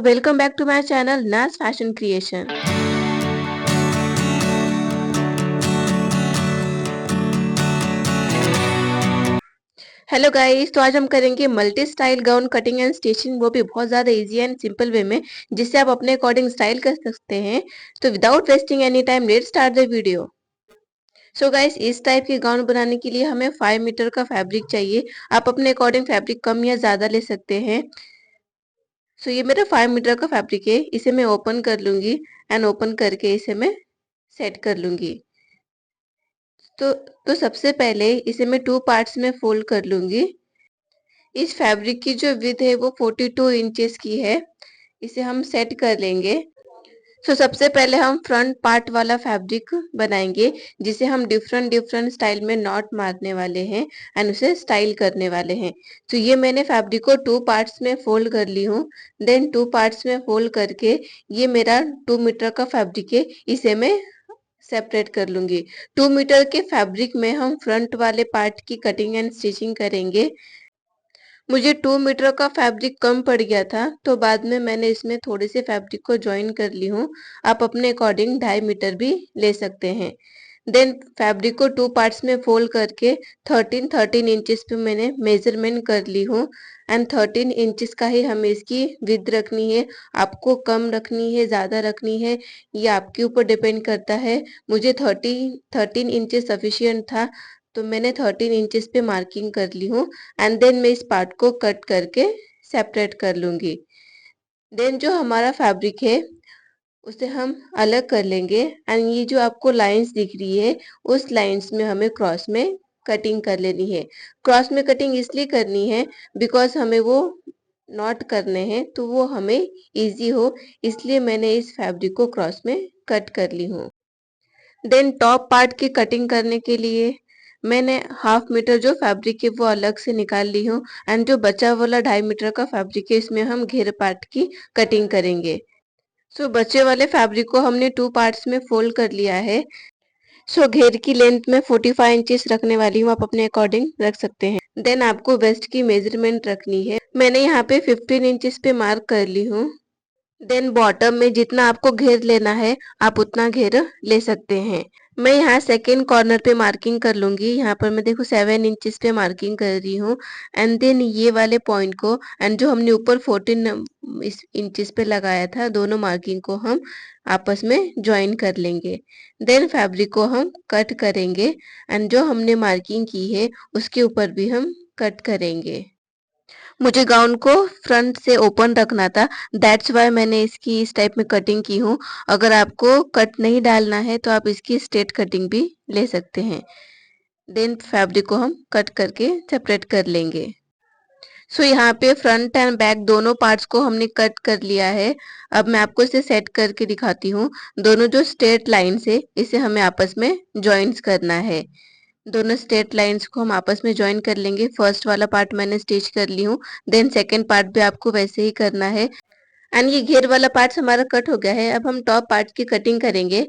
welcome back to my channel Nas Fashion Creation। Hello guys, तो आज हम करेंगे multi style gown cutting and stitching, वो भी बहुत ज़्यादा इजी एंड सिंपल वे में, जिससे आप अपने अकॉर्डिंग स्टाइल कर सकते हैं। तो without wasting any time let's start the video. So guys, इस टाइप के गाउन बनाने के लिए हमें 5 मीटर का फैब्रिक चाहिए। आप अपने अकॉर्डिंग फैब्रिक कम या ज़्यादा ले सकते हैं। सो ये मेरा 5 मीटर का फैब्रिक है। इसे मैं ओपन कर लूँगी एंड ओपन करके इसे मैं सेट कर लूँगी। तो सबसे पहले इसे मैं 2 पार्ट्स में फोल्ड कर लूँगी। इस फैब्रिक की जो विड्थ है वो 42 इंचेस की है। इसे हम सेट कर लेंगे। सबसे पहले हम फ्रंट पार्ट वाला फैब्रिक बनाएंगे, जिसे हम डिफरेंट डिफरेंट स्टाइल में नॉट मारने वाले हैं एंड उसे स्टाइल करने वाले हैं। ये मैंने फैब्रिक को 2 पार्ट्स में फोल्ड कर ली हूँ। देन 2 पार्ट्स में फोल्ड करके ये मेरा 2 मीटर का फैब्रिक है, इसे मैं सेपरेट कर लूंगी। 2 मीटर के फैब्रिक में हम फ्रंट वाले पार्ट की कटिंग एंड स्टिचिंग करेंगे। मुझे 2 मीटर का फैब्रिक कम पड़ गया था, तो बाद में मैंने इसमें थोड़े से फैब्रिक को ज्वाइन कर ली हूँ। आप अपने अकॉर्डिंग 2.5 मीटर भी ले सकते हैं। देन फैब्रिक को 2 पार्ट्स में फोल्ड करके 13 इंचेस पे मैंने मेजरमेंट कर ली हूँ एंड 13 इंचेस का ही हमें इसकी विड्थ रखनी है। आपको कम रखनी है, ज़्यादा रखनी है, ये आपके ऊपर डिपेंड करता है। मुझे 13 इंचेस सफिशिएंट था, तो मैंने 13 इंचेस पे मार्किंग कर ली हूँ एंड देन मैं इस पार्ट को कट करके सेपरेट कर लूँगी। देन जो हमारा फैब्रिक है उसे हम अलग कर लेंगे एंड ये जो आपको लाइंस दिख रही है, उस लाइंस में हमें क्रॉस में कटिंग कर लेनी है। क्रॉस में कटिंग इसलिए करनी है बिकॉज हमें वो नॉट करने हैं, तो वो हमें इजी हो, इसलिए मैंने इस फैब्रिक को क्रॉस में कट कर ली हूँ। देन टॉप पार्ट की कटिंग करने के लिए मैंने 1/2 मीटर जो फैब्रिक है वो अलग से निकाल ली हूँ एंड जो बचा वाला 2.5 मीटर का फैब्रिक है, इसमें हम घेर पार्ट की कटिंग करेंगे। बचे वाले फैब्रिक को हमने 2 पार्ट्स में फोल्ड कर लिया है। घेर की लेंथ में 45 इंचेस रखने वाली हूँ, आप अपने अकॉर्डिंग रख सकते हैं। देन आपको वेस्ट की मेजरमेंट रखनी है। मैंने यहाँ पे 15 इंचेस पे मार्क कर ली हूँ। देन बॉटम में जितना आपको घेर लेना है, आप उतना घेर ले सकते हैं। मैं यहाँ सेकेंड कॉर्नर पे मार्किंग कर लूंगी। यहाँ पर मैं देखो 7 इंचेस पे मार्किंग कर रही हूँ एंड देन ये वाले पॉइंट को एंड जो हमने ऊपर 14 इंचेस पे लगाया था, दोनों मार्किंग को हम आपस में ज्वाइन कर लेंगे। देन फैब्रिक को हम कट करेंगे एंड जो हमने मार्किंग की है उसके ऊपर भी हम कट करेंगे। मुझे गाउन को फ्रंट से ओपन रखना था, दैट्स वाई मैंने इसकी इस टाइप में कटिंग की हूँ। अगर आपको कट नहीं डालना है तो आप इसकी स्ट्रेट कटिंग भी ले सकते हैं। देन फैब्रिक को हम कट करके सेपरेट कर लेंगे। यहाँ पे फ्रंट एंड बैक दोनों पार्ट्स को हमने कट कर लिया है। अब मैं आपको इसे सेट करके दिखाती हूँ। दोनों जो स्ट्रेट लाइन है, इसे हमें आपस में ज्वाइंट करना है। दोनों स्ट्रेट लाइंस को हम आपस में ज्वाइन कर लेंगे। फर्स्ट वाला पार्ट मैंने स्टिच कर ली हूँ, देन सेकंड पार्ट भी आपको वैसे ही करना है एंड ये घेर वाला पार्ट हमारा कट हो गया है। अब हम टॉप पार्ट की कटिंग करेंगे।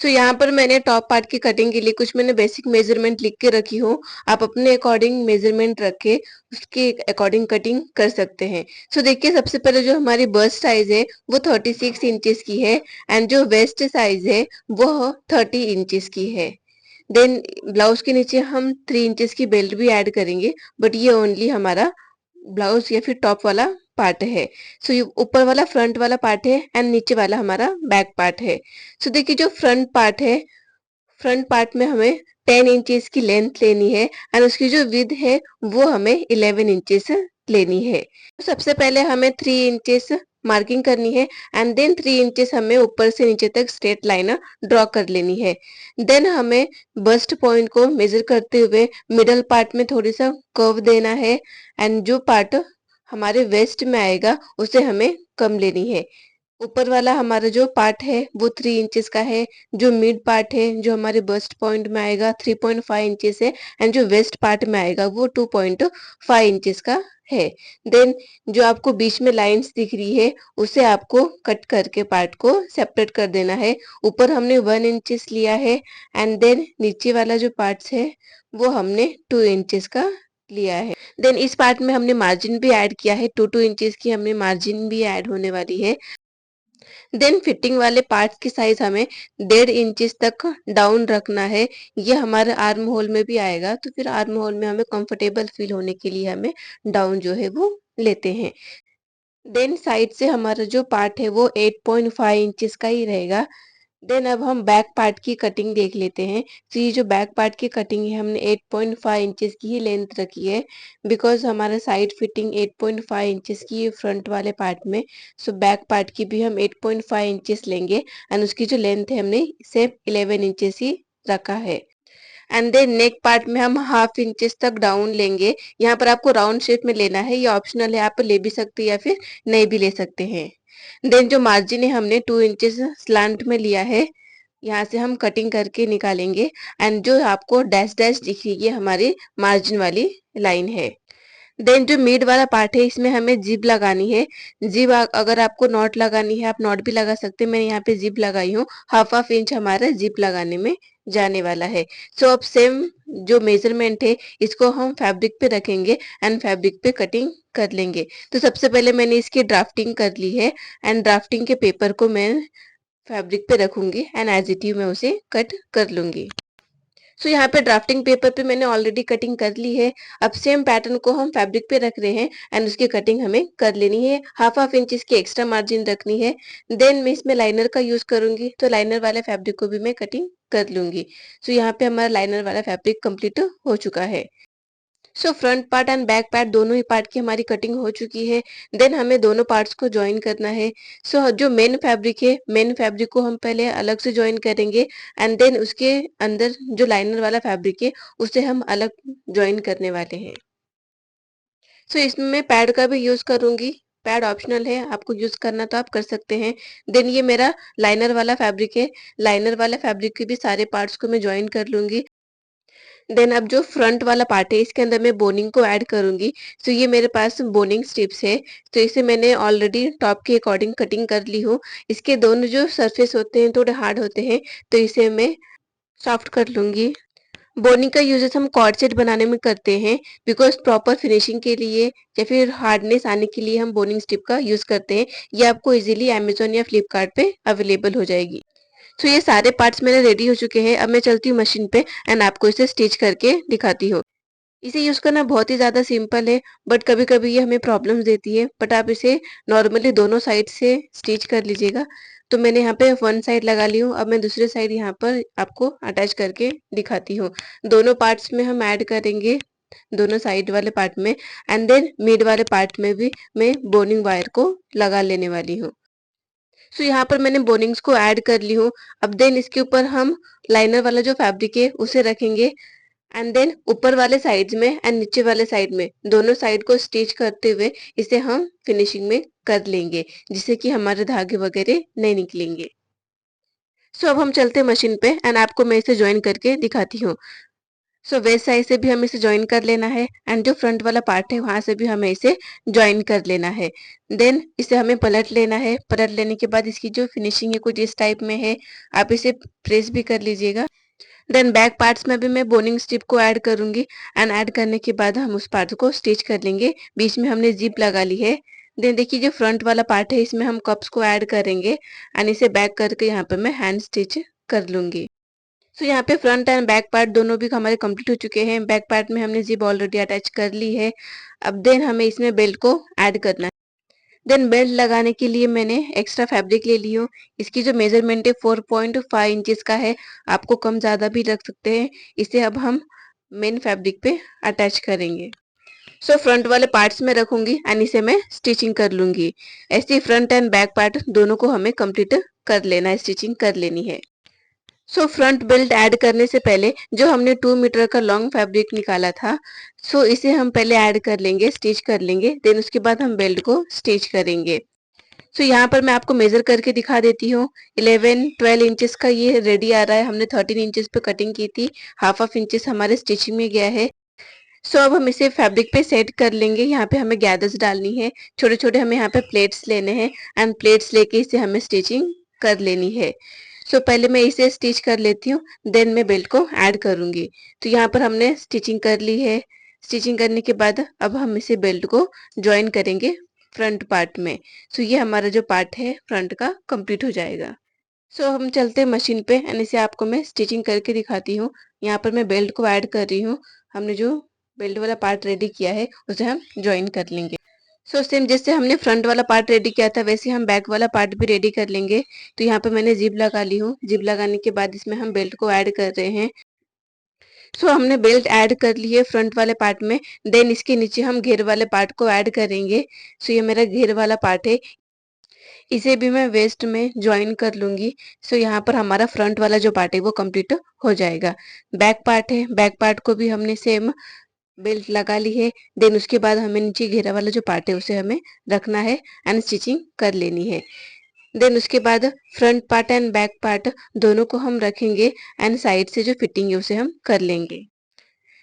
यहाँ पर मैंने टॉप पार्ट की कटिंग के लिए कुछ मैंने बेसिक मेजरमेंट लिख के रखी हूँ। आप अपने अकॉर्डिंग मेजरमेंट रख के उसके अकॉर्डिंग कटिंग कर सकते हैं। देखिए, सबसे पहले जो हमारी बस्ट साइज है वो 36 इंचेस की है एंड जो वेस्ट साइज है वो 30 इंचेस की है। देन ब्लाउज के नीचे हम 3 इंचेस की बेल्ट भी ऐड करेंगे, बट ये ओनली हमारा ब्लाउज या फिर टॉप वाला पार्ट है। ये ऊपर वाला फ्रंट वाला पार्ट है एंड नीचे वाला हमारा बैक पार्ट है। देखिए, जो फ्रंट पार्ट है, फ्रंट पार्ट में हमें 10 इंचेस की लेंथ लेनी है एंड उसकी जो विड्थ है वो हमें 11 इंचेस लेनी है। सबसे पहले हमें 3 इंचेस मार्किंग करनी है एंड देन 3 इंचेस हमें ऊपर से नीचे तक स्ट्रेट लाइन ड्रॉ कर लेनी है। देन हमें बस्ट पॉइंट को मेजर करते हुए मिडल पार्ट में थोड़ी सा कर्व देना है एंड जो पार्ट हमारे वेस्ट में आएगा उसे हमें कम लेनी है। ऊपर वाला हमारा जो पार्ट है वो 3 इंचेस का है। जो मिड पार्ट है जो हमारे बस्ट पॉइंट में आएगा 3.5 इंचेस है एंड जो वेस्ट पार्ट में आएगा वो 2.5 इंचेस का है। देन जो आपको बीच में लाइंस दिख रही है उसे आपको कट करके पार्ट को सेपरेट कर देना है। ऊपर हमने 1 इंचेस लिया है एंड देन नीचे वाला जो पार्ट्स है वो हमने 2 इंचेस का लिया है। देन इस पार्ट में हमने मार्जिन भी ऐड किया है, 2 इंचेस की हमने मार्जिन भी ऐड होने वाली है। देन फिटिंग वाले पार्ट्स की साइज हमें 1.5 इंचेस तक डाउन रखना है। ये हमारे आर्म होल में भी आएगा, तो फिर आर्म होल में हमें कंफर्टेबल फील होने के लिए हमें डाउन जो है वो लेते हैं। देन साइड से हमारा जो पार्ट है वो 8.5 इंचेस का ही रहेगा। देन अब हम बैक पार्ट की कटिंग देख लेते हैं। तो ये जो बैक पार्ट की कटिंग है हमने 8.5 इंचेस की ही लेंथ रखी है, बिकॉज हमारा साइड फिटिंग 8.5 इंचेस की है फ्रंट वाले पार्ट में। सो बैक पार्ट की भी हम 8.5 इंचेस लेंगे एंड उसकी जो लेंथ है हमने इसे 11 इंचेस ही रखा है। एंड देन नेक पार्ट में हम हाफ इंचेस तक डाउन लेंगे। यहाँ पर आपको राउंड शेप में लेना है, ये ऑप्शनल है, आप ले भी सकते हैं या फिर नहीं भी ले सकते हैं। देन जो मार्जिन है हमने 2 इंचेस स्लांट में लिया है, यहाँ से हम कटिंग करके निकालेंगे। एंड जो आपको डैश डैश दिख रही है ये हमारी मार्जिन वाली लाइन है। देन जो मिड वाला पार्ट है इसमें हमें जिप लगानी है। जिप अगर आपको नॉट लगानी है आप नॉट भी लगा सकते हैं, मैंने यहाँ पे जिप लगाई हूँ। हाफ इंच हमारा जिप लगाने में जाने वाला है। सो अब सेम जो मेजरमेंट है इसको हम फैब्रिक पे रखेंगे एंड फैब्रिक पे कटिंग कर लेंगे। तो सबसे पहले मैंने इसकी ड्राफ्टिंग कर ली है एंड ड्राफ्टिंग के पेपर को मैं फैब्रिक पे रखूंगी एंड एज इट इज मैं उसे कट कर लूंगी। सो यहाँ पे ड्राफ्टिंग पेपर पे मैंने ऑलरेडी कटिंग कर ली है। अब सेम पैटर्न को हम फैब्रिक पे रख रहे हैं एंड उसकी कटिंग हमें कर लेनी है। हाफ इंच इसकी एक्स्ट्रा मार्जिन रखनी है। देन मैं इसमें लाइनर का यूज करूंगी, तो लाइनर वाले फैब्रिक को भी मैं कटिंग कर लूंगी। सो यहाँ पे हमारा लाइनर वाला फैब्रिक कंप्लीट हो चुका है। So front part and back part दोनों ही पार्ट की हमारी कटिंग हो चुकी है। देन हमें दोनों पार्ट्स को ज्वाइन करना है। सो जो मेन फैब्रिक है, मेन फैब्रिक को हम पहले अलग से ज्वाइन करेंगे एंड देन उसके अंदर जो लाइनर वाला फैब्रिक है उसे हम अलग ज्वाइन करने वाले हैं। सो इसमें मैं पैड का भी यूज करूंगी। पैड ऑप्शनल है, आपको यूज करना तो आप कर सकते हैं। देन ये मेरा लाइनर वाला फैब्रिक है, लाइनर वाला फैब्रिक के भी सारे पार्ट्स को मैं ज्वाइन कर लूंगी। देन अब जो फ्रंट वाला पार्ट है इसके अंदर मैं बोनिंग को ऐड करूंगी। तो ये मेरे पास बोनिंग स्ट्रिप्स है, तो इसे मैंने ऑलरेडी टॉप के अकॉर्डिंग कटिंग कर ली हूँ। इसके दोनों जो सरफेस होते हैं थोड़े हार्ड होते हैं, तो इसे मैं सॉफ्ट कर लूंगी। बोनिंग का यूजेस हम कॉर्ड सेट बनाने में करते हैं, बिकॉज प्रॉपर फिनिशिंग के लिए या फिर हार्डनेस आने के लिए हम बोनिंग स्ट्रिप का यूज करते हैं। ये आपको इजीली अमेजोन या फ्लिपकार्ट पे अवेलेबल हो जाएगी। तो ये सारे पार्ट्स मेरे रेडी हो चुके हैं। अब मैं चलती हूँ मशीन पे एंड आपको इसे स्टिच करके दिखाती हूँ। इसे यूज करना बहुत ही ज्यादा सिंपल है, बट कभी कभी ये हमें प्रॉब्लम्स देती है। बट आप इसे नॉर्मली दोनों साइड से स्टिच कर लीजिएगा। तो मैंने यहाँ पे वन साइड लगा ली हूँ, अब मैं दूसरे साइड यहाँ पर आपको अटैच करके दिखाती हूँ। दोनों पार्ट्स में हम ऐड करेंगे, दोनों साइड वाले पार्ट में एंड देन मिड वाले पार्ट में भी मैं बोनिंग वायर को लगा लेने वाली हूँ। सो यहाँ पर मैंने बोनिंग्स को ऐड कर ली हूँ। अब देन इसके ऊपर हम लाइनर वाला जो फैब्रिक है उसे रखेंगे एंड देन ऊपर वाले साइड्स में एंड नीचे वाले साइड में दोनों साइड को स्टिच करते हुए इसे हम फिनिशिंग में कर लेंगे, जिससे कि हमारे धागे वगैरह नहीं निकलेंगे। सो अब हम चलते हैं मशीन पे एंड आपको मैं इसे ज्वाइन करके दिखाती हूँ। सो वेस्ट साइड से भी हमें इसे ज्वाइन कर लेना है एंड जो फ्रंट वाला पार्ट है वहां से भी हमें इसे ज्वाइन कर लेना है। देन इसे हमें पलट लेना है। पलट लेने के बाद इसकी जो फिनिशिंग है कुछ इस टाइप में है, आप इसे प्रेस भी कर लीजिएगा। देन बैक पार्ट्स में भी मैं बोनिंग स्ट्रिप को ऐड करूंगी एंड ऐड करने के बाद हम उस पार्ट को स्टिच कर लेंगे। बीच में हमने जिप लगा ली है। देन देखिए जो फ्रंट वाला पार्ट है इसमें हम कप्स को ऐड करेंगे एंड इसे बैक करके यहाँ पे मैं हैंड स्टिच कर लूंगी। सो यहाँ पे फ्रंट एंड बैक पार्ट दोनों भी हमारे कंप्लीट हो चुके हैं। बैक पार्ट में हमने जिप ऑलरेडी अटैच कर ली है। अब देन हमें इसमें बेल्ट को ऐड करना है। देन बेल्ट लगाने के लिए मैंने एक्स्ट्रा फैब्रिक ले ली हूँ। इसकी जो मेजरमेंट है 4.5 इंचेस का है, आपको कम ज़्यादा भी रख सकते हैं। इसे अब हम मेन फैब्रिक पे अटैच करेंगे। सो फ्रंट वाले पार्ट्स में रखूंगी एंड इसे मैं स्टिचिंग कर लूंगी। ऐसे फ्रंट एंड बैक पार्ट दोनों को हमें कंप्लीट कर लेना है, स्टिचिंग कर लेनी है। सो फ्रंट बेल्ट ऐड करने से पहले जो हमने 2 मीटर का लॉन्ग फैब्रिक निकाला था, सो इसे हम पहले ऐड कर लेंगे, स्टिच कर लेंगे। देन उसके बाद हम बेल्ट को स्टिच करेंगे। सो यहाँ पर मैं आपको मेजर करके दिखा देती हूँ। 11-12 इंचेस का ये रेडी आ रहा है। हमने 13 इंचेस पे कटिंग की थी, हाफ इंचेस हमारे स्टिचिंग में गया है। सो अब हम इसे फैब्रिक पे सेट कर लेंगे। यहाँ पे हमें गैदर्स डालनी है, छोटे छोटे हमें यहाँ पे प्लेट्स लेने हैं एंड प्लेट्स लेके इसे हमें स्टिचिंग कर लेनी है। सो पहले मैं इसे स्टिच कर लेती हूँ, देन मैं बेल्ट को ऐड करूंगी। तो यहाँ पर हमने स्टिचिंग कर ली है। स्टिचिंग करने के बाद अब हम इसे बेल्ट को ज्वाइन करेंगे फ्रंट पार्ट में। सो ये हमारा जो पार्ट है फ्रंट का कंप्लीट हो जाएगा। सो हम चलते हैं मशीन पे एंड इसे आपको मैं स्टिचिंग करके दिखाती हूँ। यहाँ पर मैं बेल्ट को ऐड कर रही हूँ। हमने जो बेल्ट वाला पार्ट रेडी किया है उसे हम ज्वाइन कर लेंगे। सो सेम जैसे हमने फ्रंट वाला पार्ट रेडी किया था वैसे हम बैक वाला पार्ट भी रेडी कर लेंगे। तो यहाँ पे मैंने जिप लगा ली हूँ। जिप लगाने के बाद इसमें हम बेल्ट को ऐड कर रहे हैं। सो हमने बेल्ट ऐड कर ली है फ्रंट वाले पार्ट में। देन इसके नीचे हम घेर वाले पार्ट को ऐड करेंगे। सो ये मेरा घेर वाला पार्ट है। इसे भी मैं वेस्ट में ज्वाइन कर लूंगी। सो यहाँ पर हमारा फ्रंट वाला जो पार्ट है वो कंप्लीट हो जाएगा। बैक पार्ट है, बैक पार्ट को भी हमने सेम बेल्ट लगा ली है। देन उसके बाद हमें नीचे घेरा वाला जो पार्ट है उसे हमें रखना है एंड स्टिचिंग कर लेनी है। देन उसके बाद front part and back part दोनों को हम रखेंगे एंड साइड से जो फिटिंग है उसे हम कर लेंगे।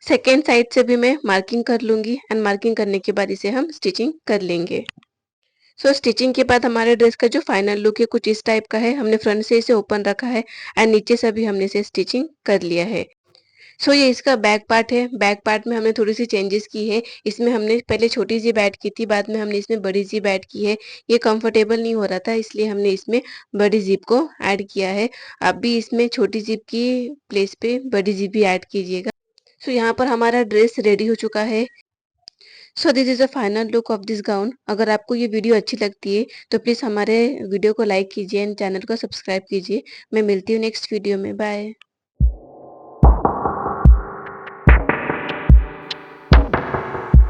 सेकेंड साइड से भी मैं मार्किंग कर लूंगी एंड मार्किंग करने के बाद इसे हम स्टिचिंग कर लेंगे। सो स्टिचिंग के बाद हमारे ड्रेस का जो फाइनल लुक है कुछ इस टाइप का है। हमने फ्रंट से इसे ओपन रखा है एंड नीचे से भी हमने इसे स्टिचिंग कर लिया है। सो ये इसका बैक पार्ट है। बैक पार्ट में हमने थोड़ी सी चेंजेस की है। इसमें हमने पहले छोटी जिप ऐड की थी, बाद में हमने इसमें बड़ी जिप ऐड की है। ये कंफर्टेबल नहीं हो रहा था इसलिए हमने इसमें बड़ी जिप को ऐड किया है। आप भी इसमें छोटी जिप की प्लेस पे बड़ी जिप भी ऐड कीजिएगा। सो यहाँ पर हमारा ड्रेस रेडी हो चुका है। So this is the final look of this gown. अगर आपको ये वीडियो अच्छी लगती है तो प्लीज़ हमारे वीडियो को लाइक कीजिए एंड चैनल को सब्सक्राइब कीजिए। मैं मिलती हूँ नेक्स्ट वीडियो में। बाय।